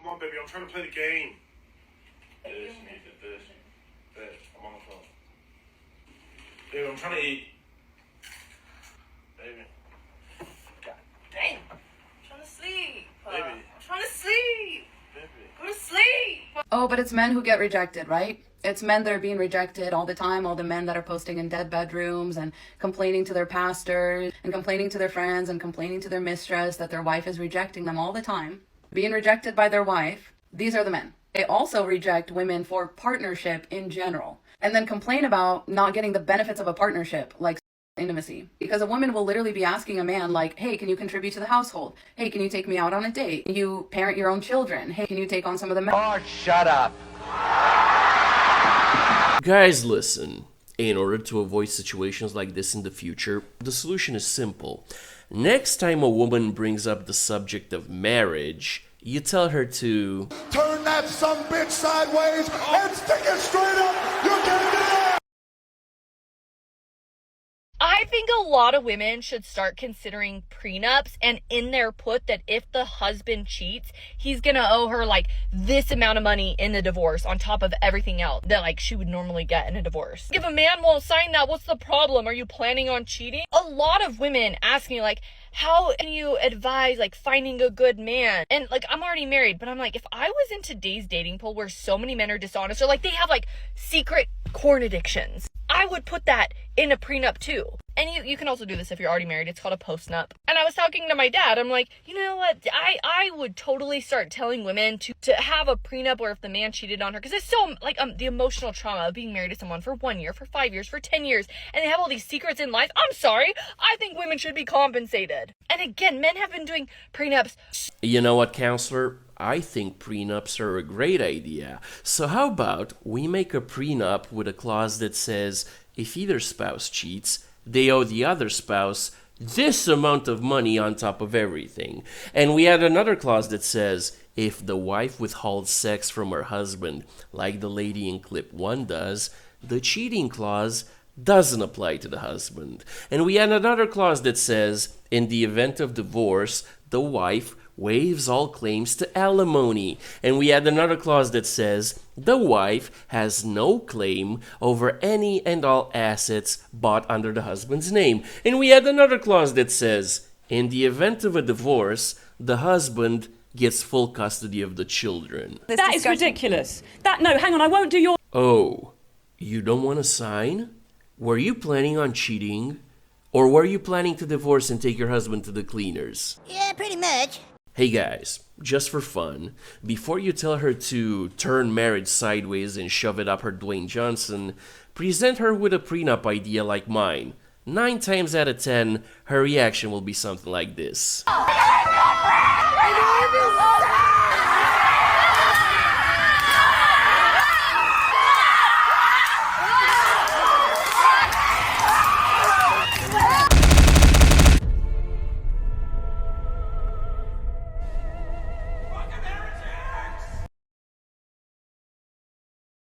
Come on, baby, I'm trying to play the game. This, Nathan, this. This. I'm on the phone. Baby, I'm trying to eat. Baby. God dang. I'm trying to sleep. Baby. I'm trying to sleep. Baby. Go to sleep. Oh, but it's men who get rejected, right? It's men that are being rejected all the time, all the men that are posting in dead bedrooms and complaining to their pastors and complaining to their friends and complaining to their mistress that their wife is rejecting them all the time. Being rejected by their wife, these are the men. They also reject women for partnership in general and then complain about not getting the benefits of a partnership like intimacy. Because a woman will literally be asking a man like, hey, can you contribute to the household? Hey, can you take me out on a date? Can you parent your own children? Hey, can you take on some of the men? Oh, shut up. Guys, listen. In order to avoid situations like this in the future, the solution is simple. Next time a woman brings up the subject of marriage, you tell her to turn that sumbitch sideways and stick it straight up. You can do it. I think a lot of women should start considering prenups and in there put that if the husband cheats, he's gonna owe her like this amount of money in the divorce on top of everything else that like she would normally get in a divorce. If a man won't sign that, what's the problem? Are you planning on cheating? A lot of women ask me like, how can you advise like finding a good man? And like, I'm already married, but I'm like, if I was in today's dating pool where so many men are dishonest or like they have like secret porn addictions, I would put that in a prenup too. And you can also do this if you're already married. It's called a postnup. And I was talking to my dad. I'm like, you know what? I would totally start telling women to have a prenup where if the man cheated on her, because it's so like the emotional trauma of being married to someone for 1 year, for 5 years, for 10 years, and they have all these secrets in life. I'm sorry. I think women should be compensated. And again, men have been doing prenups. You know what, counselor? I think prenups are a great idea. So how about we make a prenup with a clause that says if either spouse cheats, they owe the other spouse this amount of money on top of everything. And we add another clause that says if the wife withholds sex from her husband, like the lady in clip 1 does, the cheating clause doesn't apply to the husband. And we add another clause that says in the event of divorce, the wife waives all claims to alimony. And we add another clause that says the wife has no claim over any and all assets bought under the husband's name. And we add another clause that says in the event of a divorce, the husband gets full custody of the children. That is ridiculous. No, hang on, I won't do your... Oh, you don't want to sign? Were you planning on cheating? Or were you planning to divorce and take your husband to the cleaners? Yeah, pretty much. Hey guys, just for fun, before you tell her to turn marriage sideways and shove it up her Dwayne Johnson, present her with a prenup idea like mine. 9 times out of 10, her reaction will be something like this.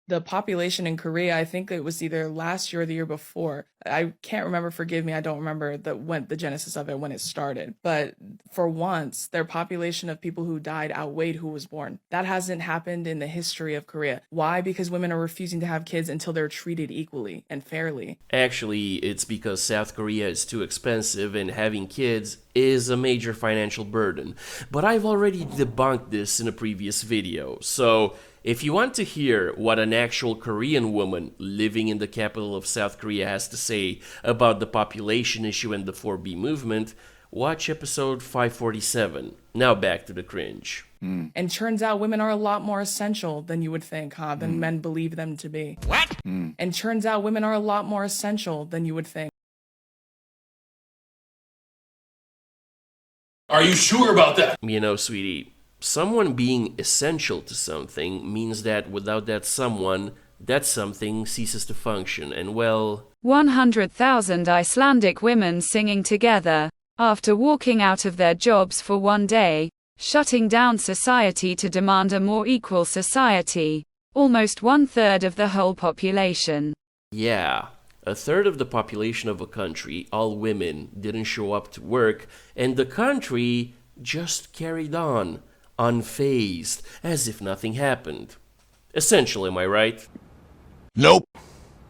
The population in Korea, I think it was either last year or the year before. I can't remember, forgive me, I don't remember the genesis of it, when it started. But for once, their population of people who died outweighed who was born. That hasn't happened in the history of Korea. Why? Because women are refusing to have kids until they're treated equally and fairly. Actually, it's because South Korea is too expensive and having kids is a major financial burden. But I've already debunked this in a previous video, so if you want to hear what an actual Korean woman living in the capital of South Korea has to say about the population issue and the 4B movement, watch episode 547. Now back to the cringe. And turns out women are a lot more essential than you would think, than men believe them to be. What? And turns out women are a lot more essential than you would think. Are you sure about that? You know, sweetie, someone being essential to something means that without that someone, that something ceases to function, and well... 100,000 Icelandic women singing together, after walking out of their jobs for one day, shutting down society to demand a more equal society. Almost 1/3 of the whole population. Yeah, 1/3 of the population of a country, all women, didn't show up to work, and the country just carried on. unfazed, as if nothing happened. Essential, am I right? Nope.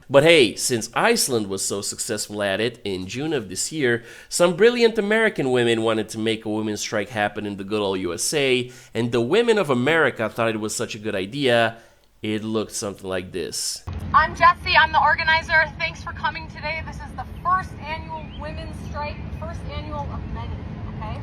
But hey, since Iceland was so successful at it, in June of this year, some brilliant American women wanted to make a women's strike happen in the good old USA, and the women of America thought it was such a good idea, it looked something like this. I'm Jessie, I'm the organizer. Thanks for coming today. This is the first annual women's strike, first annual of many, okay?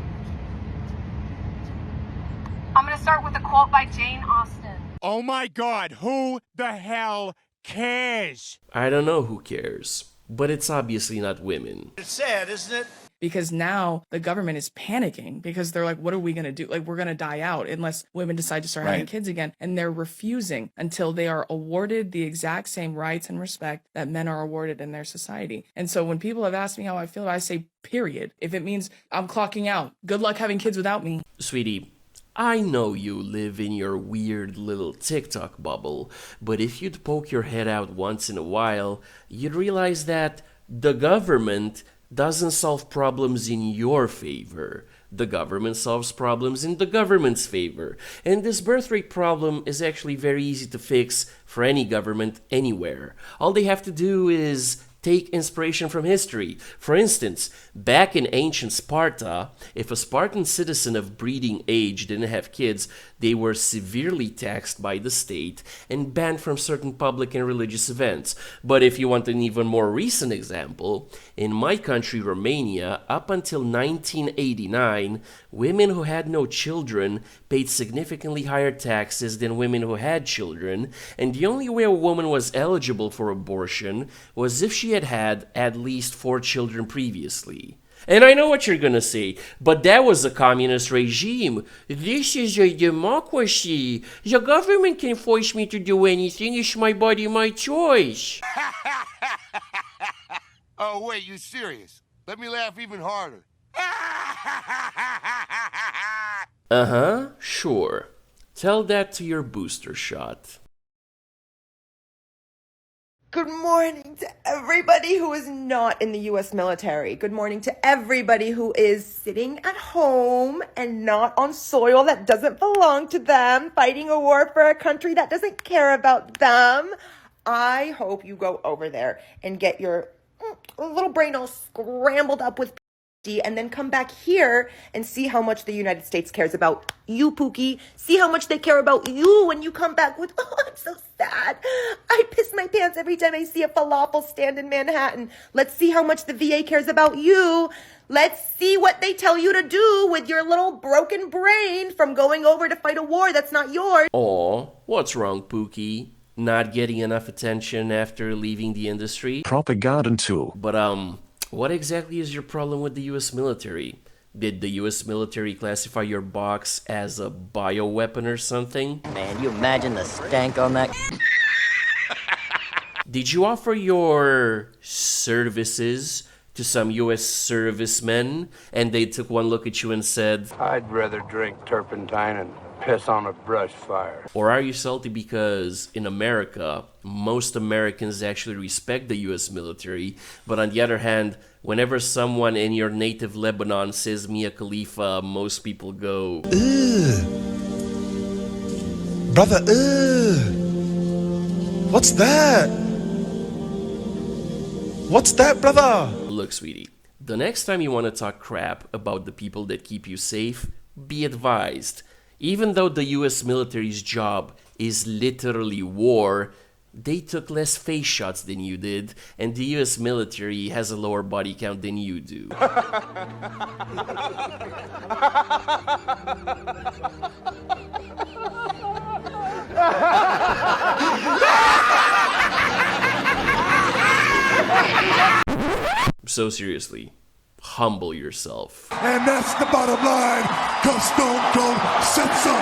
I'm gonna start with a quote by Jane Austen. Oh my God, who the hell cares? I don't know who cares, but it's obviously not women. It's sad, isn't it? Because now the government is panicking because they're like, what are we going to do? Like, we're going to die out unless women decide to start having kids again. And they're refusing until they are awarded the exact same rights and respect that men are awarded in their society. And so when people have asked me how I feel, I say, period. If it means I'm clocking out, good luck having kids without me. Sweetie, I know you live in your weird little TikTok bubble, but if you'd poke your head out once in a while, you'd realize that the government doesn't solve problems in your favor. The government solves problems in the government's favor. And this birth rate problem is actually very easy to fix for any government anywhere. All they have to do is take inspiration from history. For instance, back in ancient Sparta, if a Spartan citizen of breeding age didn't have kids, they were severely taxed by the state and banned from certain public and religious events. But if you want an even more recent example, in my country, Romania, up until 1989, women who had no children paid significantly higher taxes than women who had children, and the only way a woman was eligible for abortion was if she had had at least 4 children previously. And I know what you're gonna say, but that was a communist regime. This is a democracy. The government can force me to do anything. It's my body, my choice. Oh, wait, you serious? Let me laugh even harder. Uh-huh, sure. Tell that to your booster shot. Good morning to everybody who is not in the U.S. military. Good morning to everybody who is sitting at home and not on soil that doesn't belong to them, fighting a war for a country that doesn't care about them. I hope you go over there and get your little brain all scrambled up with and then come back here and see how much the United States cares about you, Pookie. See how much they care about you when you come back with, oh, I'm so sad. I piss my pants every time I see a falafel stand in Manhattan. Let's see how much the VA cares about you. Let's see what they tell you to do with your little broken brain from going over to fight a war that's not yours. Aw, what's wrong, Pookie? Not getting enough attention after leaving the industry? Propaganda tool. But, what exactly is your problem with the US military? Did the US military classify your box as a bioweapon or something? Man, you imagine the stank on that? Did you offer your services to some US servicemen and they took one look at you and said, I'd rather drink turpentine and piss on a brush fire? Or are you salty because in America, most Americans actually respect the US military, but on the other hand, whenever someone in your native Lebanon says Mia Khalifa, most people go, Ugh. Brother, ugh. What's that? What's that, brother? Look, sweetie, the next time you want to talk crap about the people that keep you safe, be advised. Even though the US military's job is literally war, they took less face shots than you did, and the US military has a lower body count than you do. So seriously, humble yourself. And that's the bottom line, 'cause Stone Cold said so.